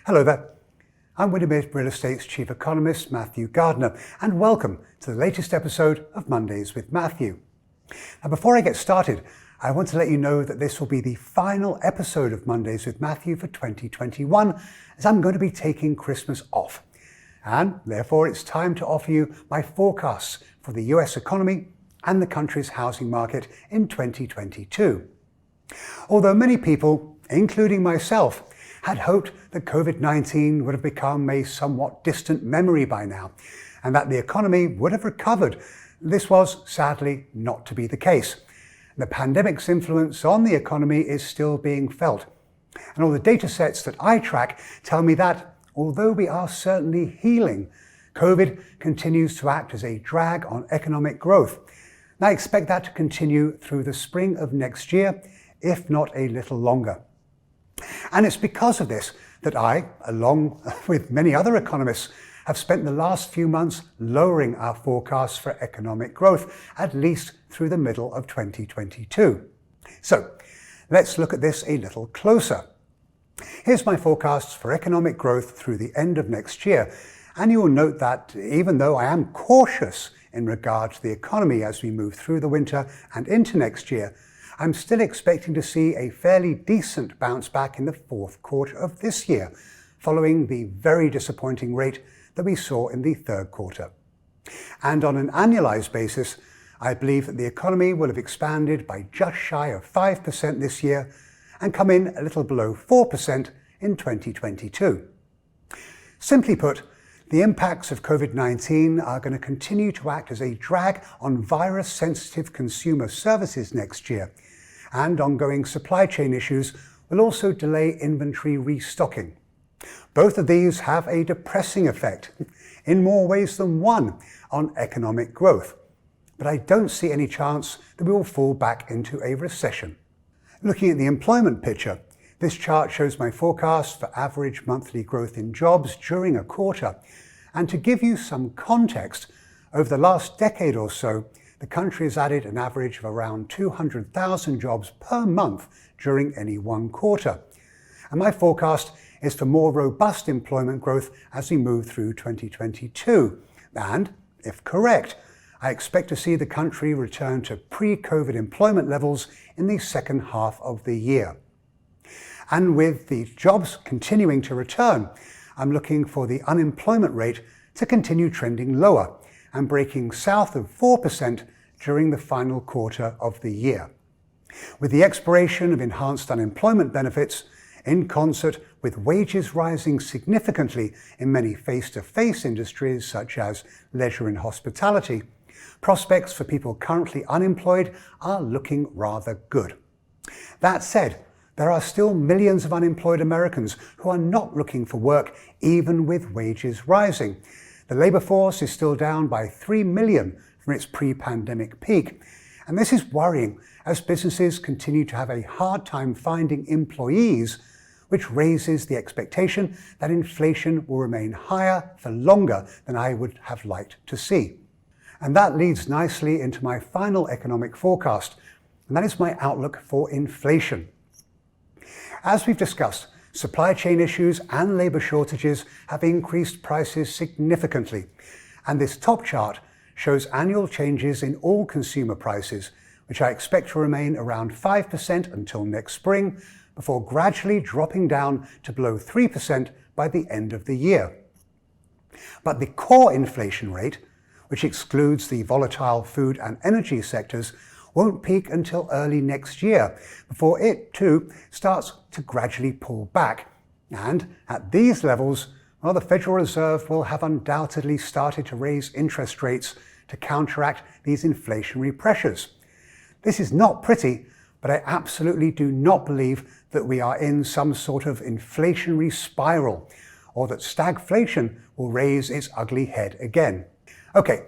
Hello there. I'm Windermere Real Estate's Chief Economist, Matthew Gardner, and welcome to the latest episode of Mondays with Matthew. Now, before I get started, I want to let you know that this will be the final episode of Mondays with Matthew for 2021, as I'm going to be taking Christmas off. And therefore, it's time to offer you my forecasts for the US economy and the country's housing market in 2022. Although many people, including myself, had hoped that COVID-19 would have become a somewhat distant memory by now, and that the economy would have recovered, this was sadly not to be the case. The pandemic's influence on the economy is still being felt. And all the data sets that I track tell me that, although we are certainly healing, COVID continues to act as a drag on economic growth. And I expect that to continue through the spring of next year, if not a little longer. And it's because of this that I, along with many other economists, have spent the last few months lowering our forecasts for economic growth, at least through the middle of 2022. So let's look at this a little closer. Here's my forecasts for economic growth through the end of next year. And you will note that even though I am cautious in regard to the economy as we move through the winter and into next year, I'm still expecting to see a fairly decent bounce back in the fourth quarter of this year, following the very disappointing rate that we saw in the third quarter. And on an annualized basis, I believe that the economy will have expanded by just shy of 5% this year and come in a little below 4% in 2022. Simply put, the impacts of COVID-19 are going to continue to act as a drag on virus-sensitive consumer services next year, and ongoing supply chain issues will also delay inventory restocking. Both of these have a depressing effect, in more ways than one, on economic growth. But I don't see any chance that we will fall back into a recession. Looking at the employment picture, this chart shows my forecast for average monthly growth in jobs during a quarter. And to give you some context, over the last decade or so, the country has added an average of around 200,000 jobs per month during any one quarter. And my forecast is for more robust employment growth as we move through 2022. And, if correct, I expect to see the country return to pre-COVID employment levels in the second half of the year. And with the jobs continuing to return, I'm looking for the unemployment rate to continue trending lower and breaking south of 4% during the final quarter of the year. With the expiration of enhanced unemployment benefits, in concert with wages rising significantly in many face-to-face industries such as leisure and hospitality, prospects for people currently unemployed are looking rather good. That said, there are still millions of unemployed Americans who are not looking for work even with wages rising. The labour force is still down by 3 million from its pre-pandemic peak. And this is worrying as businesses continue to have a hard time finding employees, which raises the expectation that inflation will remain higher for longer than I would have liked to see. And that leads nicely into my final economic forecast, and that is my outlook for inflation. As we've discussed, supply chain issues and labour shortages have increased prices significantly, and this top chart shows annual changes in all consumer prices, which I expect to remain around 5% until next spring, before gradually dropping down to below 3% by the end of the year. But the core inflation rate, which excludes the volatile food and energy sectors, won't peak until early next year, before it too starts to gradually pull back. And at these levels, well, the Federal Reserve will have undoubtedly started to raise interest rates to counteract these inflationary pressures. This is not pretty, but I absolutely do not believe that we are in some sort of inflationary spiral, or that stagflation will raise its ugly head again. Okay,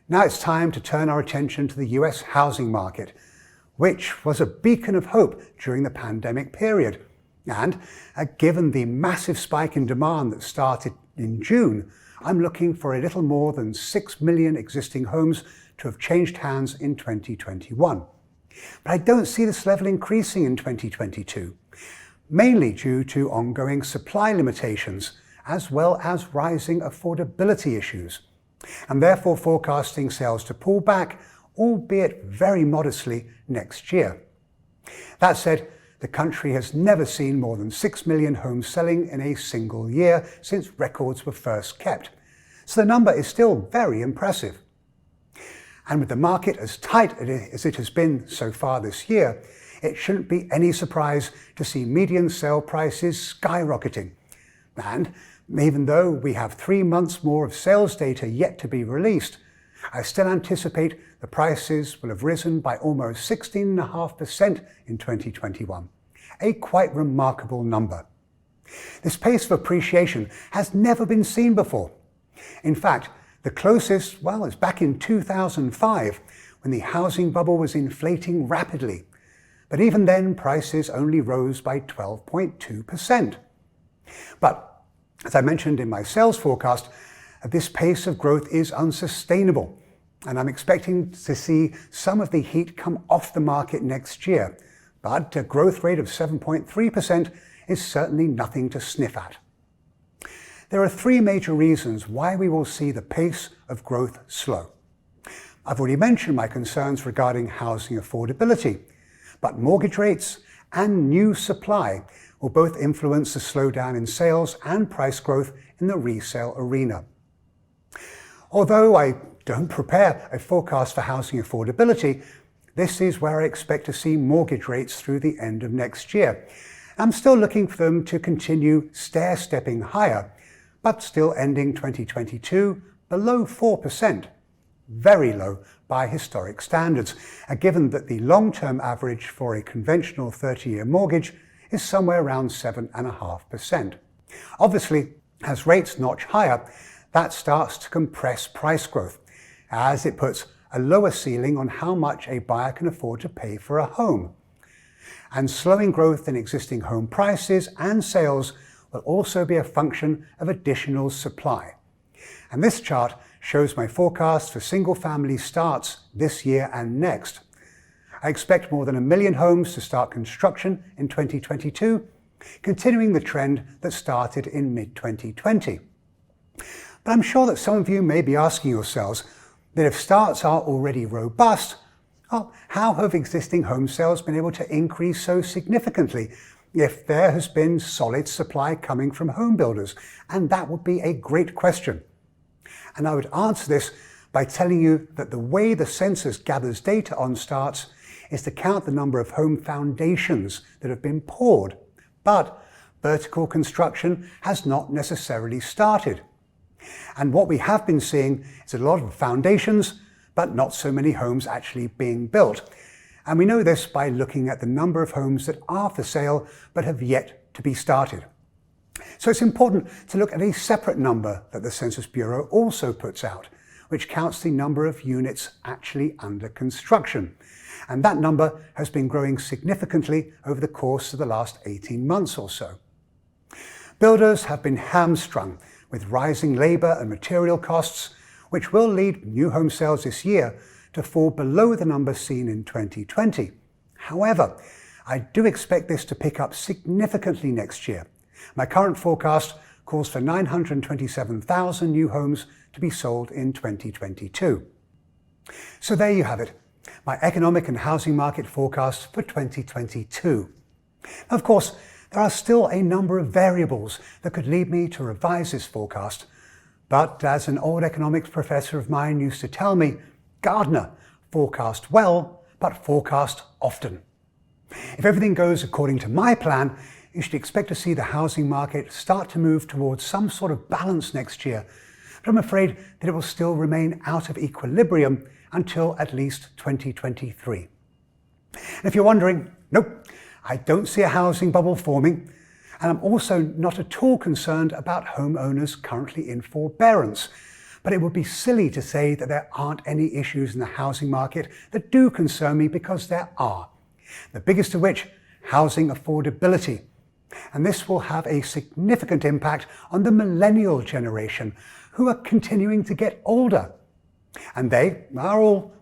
now it's time to turn our attention to the US housing market, which was a beacon of hope during the pandemic period. And given the massive spike in demand that started in June, I'm looking for a little more than 6 million existing homes to have changed hands in 2021. But I don't see this level increasing in 2022. mainly due to ongoing supply limitations as well as rising affordability issues, and therefore forecasting sales to pull back, albeit very modestly, next year. That said, the country has never seen more than 6 million homes selling in a single year since records were first kept, so the number is still very impressive. And with the market as tight as it has been so far this year, it shouldn't be any surprise to see median sale prices skyrocketing. And even though we have 3 months more of sales data yet to be released, I still anticipate the prices will have risen by almost 16.5% in 2021, a quite remarkable number. This pace of appreciation has never been seen before. In fact, the closest, is back in 2005, when the housing bubble was inflating rapidly. But even then, prices only rose by 12.2%. But, as I mentioned in my sales forecast, this pace of growth is unsustainable, and I'm expecting to see some of the heat come off the market next year. But a growth rate of 7.3% is certainly nothing to sniff at. There are 3 major reasons why we will see the pace of growth slow. I've already mentioned my concerns regarding housing affordability, but mortgage rates and new supply will both influence the slowdown in sales and price growth in the resale arena. Although I don't prepare a forecast for housing affordability, this is where I expect to see mortgage rates through the end of next year. I'm still looking for them to continue stair-stepping higher, but still ending 2022 below 4%, very low by historic standards, given that the long-term average for a conventional 30-year mortgage is somewhere around 7.5%. Obviously, as rates notch higher, that starts to compress price growth, as it puts a lower ceiling on how much a buyer can afford to pay for a home. And slowing growth in existing home prices and sales will also be a function of additional supply. And this chart shows my forecast for single-family starts this year and next. I expect more than 1 million homes to start construction in 2022, continuing the trend that started in mid-2020. But I'm sure that some of you may be asking yourselves that if starts are already robust, how have existing home sales been able to increase so significantly if there has been solid supply coming from home builders? And that would be a great question. And I would answer this by telling you that the way the census gathers data on starts is to count the number of home foundations that have been poured, but vertical construction has not necessarily started. And what we have been seeing is a lot of foundations, but not so many homes actually being built. And we know this by looking at the number of homes that are for sale but have yet to be started. So it's important to look at a separate number that the Census Bureau also puts out, which counts the number of units actually under construction. And that number has been growing significantly over the course of the last 18 months or so. Builders have been hamstrung with rising labour and material costs, which will lead new home sales this year to fall below the number seen in 2020. However, I do expect this to pick up significantly next year. My current forecast calls for 927,000 new homes to be sold in 2022. So there you have it, my economic and housing market forecast for 2022. Of course, there are still a number of variables that could lead me to revise this forecast. But as an old economics professor of mine used to tell me, Gardner, forecast well, but forecast often. If everything goes according to my plan, you should expect to see the housing market start to move towards some sort of balance next year. But I'm afraid that it will still remain out of equilibrium until at least 2023. And if you're wondering, nope, I don't see a housing bubble forming, and I'm also not at all concerned about homeowners currently in forbearance. But it would be silly to say that there aren't any issues in the housing market that do concern me, because there are. The biggest of which, housing affordability. And this will have a significant impact on the millennial generation, who are continuing to get older. And they are all,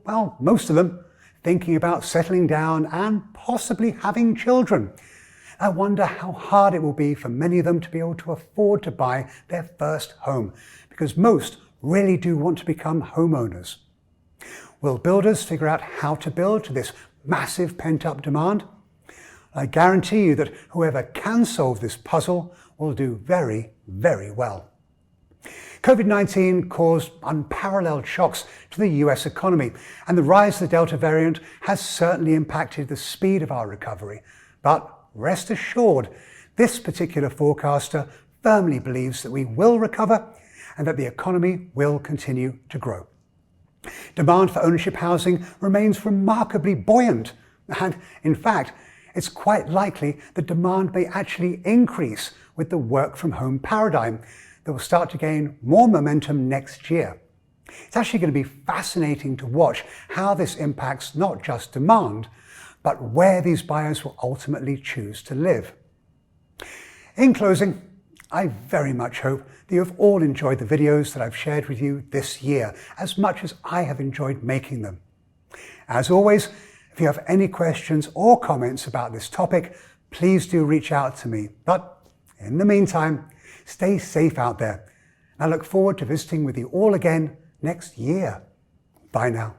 most of them, thinking about settling down and possibly having children. I wonder how hard it will be for many of them to be able to afford to buy their first home, because most really do want to become homeowners. Will builders figure out how to build to this massive pent-up demand? I guarantee you that whoever can solve this puzzle will do very, very well. COVID-19 caused unparalleled shocks to the US economy, and the rise of the Delta variant has certainly impacted the speed of our recovery. But rest assured, this particular forecaster firmly believes that we will recover and that the economy will continue to grow. Demand for ownership housing remains remarkably buoyant, and in fact, it's quite likely that demand may actually increase with the work-from-home paradigm that will start to gain more momentum next year. It's actually going to be fascinating to watch how this impacts not just demand, but where these buyers will ultimately choose to live. In closing, I very much hope that you have all enjoyed the videos that I've shared with you this year as much as I have enjoyed making them. As always, if you have any questions or comments about this topic, please do reach out to me. But in the meantime, stay safe out there. I look forward to visiting with you all again next year. Bye now.